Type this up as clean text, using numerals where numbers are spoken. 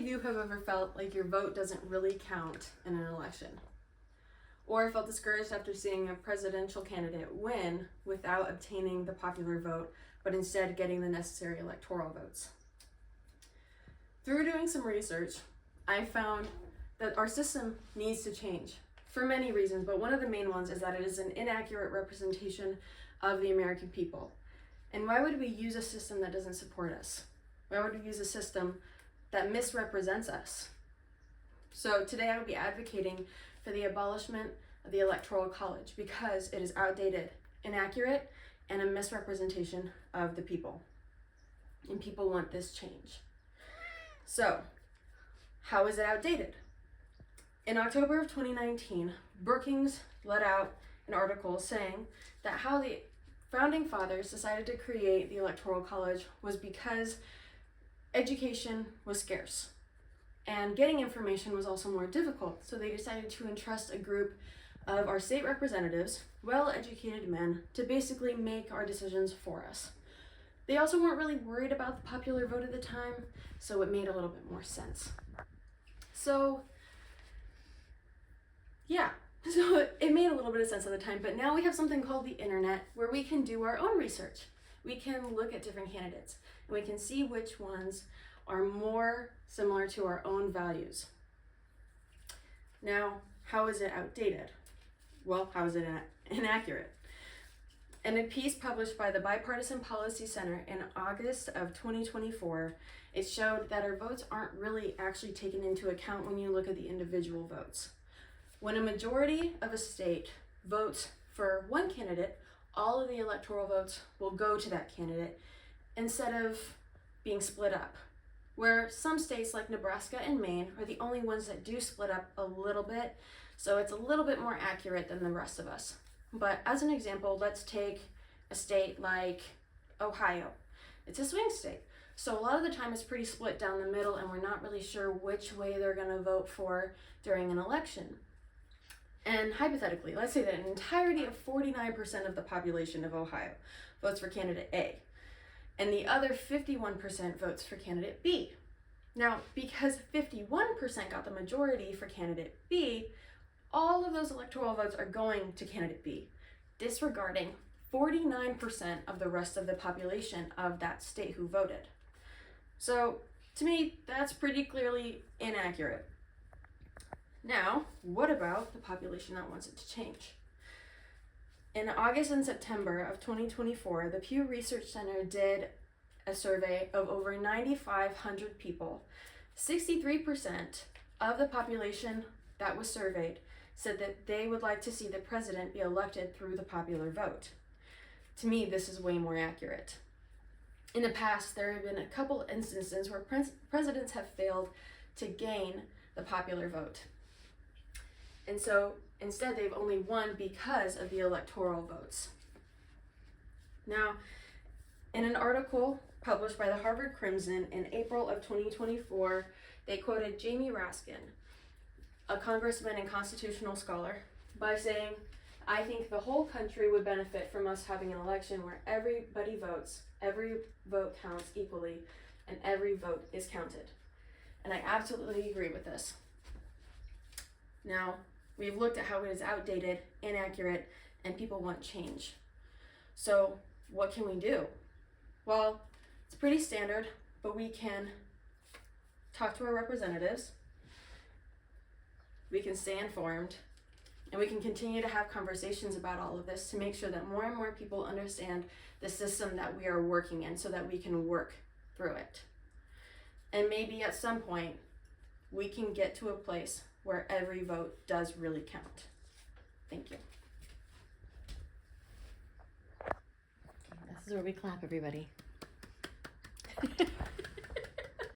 of you have ever felt like your vote doesn't really count in an election? Or felt discouraged after seeing a presidential candidate win without obtaining the popular vote, but instead getting the necessary electoral votes? Through doing some research, I found that our system needs to change for many reasons, but one of the main ones is that it is an inaccurate representation of the American people. And why would we use a system that doesn't support us? Why would we use a system that misrepresents us? So today I will be advocating for the abolishment of the Electoral College because it is outdated, inaccurate, and a misrepresentation of the people. And people want this change. So, how is it outdated? In October of 2019, Brookings let out an article saying that how the Founding Fathers decided to create the Electoral College was because education was scarce and getting information was also more difficult. So they decided to entrust a group of our state representatives, well-educated men, to basically make our decisions for us. They also weren't really worried about the popular vote at the time, so it made a little bit more sense. So it made a little bit of sense at the time, but now we have something called the internet where we can do our own research. We can look at different candidates and we can see which ones are more similar to our own values. Now, how is it outdated? Well, how is it inaccurate? In a piece published by the Bipartisan Policy Center in August of 2024, it showed that our votes aren't really actually taken into account when you look at the individual votes. When a majority of a state votes for one candidate, all of the electoral votes will go to that candidate instead of being split up. Where some states like Nebraska and Maine are the only ones that do split up a little bit, so it's a little bit more accurate than the rest of us. But as an example, let's take a state like Ohio. It's a swing state, so a lot of the time it's pretty split down the middle and we're not really sure which way they're going to vote for during an election. And hypothetically, let's say that an entirety of 49% of the population of Ohio votes for candidate A, and the other 51% votes for candidate B. Now, because 51% got the majority for candidate B, all of those electoral votes are going to candidate B, disregarding 49% of the rest of the population of that state who voted. So, to me, that's pretty clearly inaccurate. Now, what about the population that wants it to change? In August and September of 2024, the Pew Research Center did a survey of over 9,500 people. 63% of the population that was surveyed said that they would like to see the president be elected through the popular vote. To me, this is way more accurate. In the past, there have been a couple instances where presidents have failed to gain the popular vote. And so instead, they've only won because of the electoral votes. Now, in an article published by the Harvard Crimson in April of 2024, they quoted Jamie Raskin, a congressman and constitutional scholar, by saying, "I think the whole country would benefit from us having an election where everybody votes, every vote counts equally, and every vote is counted." And I absolutely agree with this. Now, we've looked at how it is outdated, inaccurate, and people want change. So what can we do? Well, it's pretty standard, but we can talk to our representatives, we can stay informed, and we can continue to have conversations about all of this to make sure that more and more people understand the system that we are working in so that we can work through it. And maybe at some point, we can get to a place where every vote does really count. Thank you. This is where we clap, everybody.